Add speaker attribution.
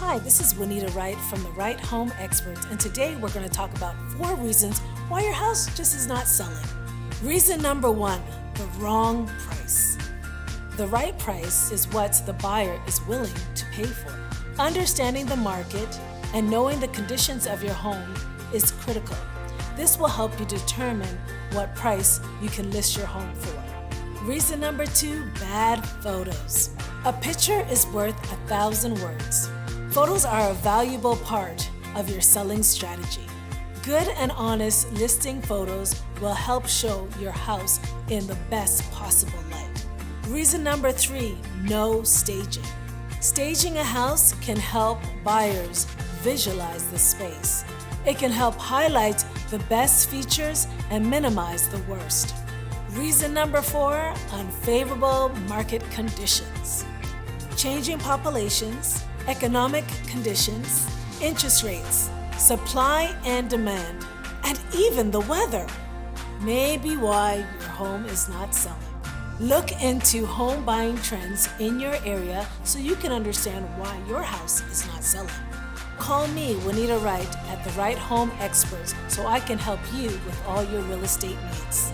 Speaker 1: Hi, this is Juanita Wright from the Right Home Experts, and today we're going to talk about 4 reasons why your house just is not selling. Reason number 1, the wrong price. The right price is what the buyer is willing to pay for. Understanding the market and knowing the conditions of your home is critical. This will help you determine what price you can list your home for. Reason number 2, bad photos. A picture is worth 1,000 words. Photos are a valuable part of your selling strategy. Good and honest listing photos will help show your house in the best possible light. Reason number 3, no staging. Staging a house can help buyers visualize the space. It can help highlight the best features and minimize the worst. Reason number 4, unfavorable market conditions. Changing populations, economic conditions, interest rates, supply and demand, and even the weather may be why your home is not selling. Look into home buying trends in your area so you can understand why your house is not selling. Call me, Juanita Wright, at the Right Home Experts so I can help you with all your real estate needs.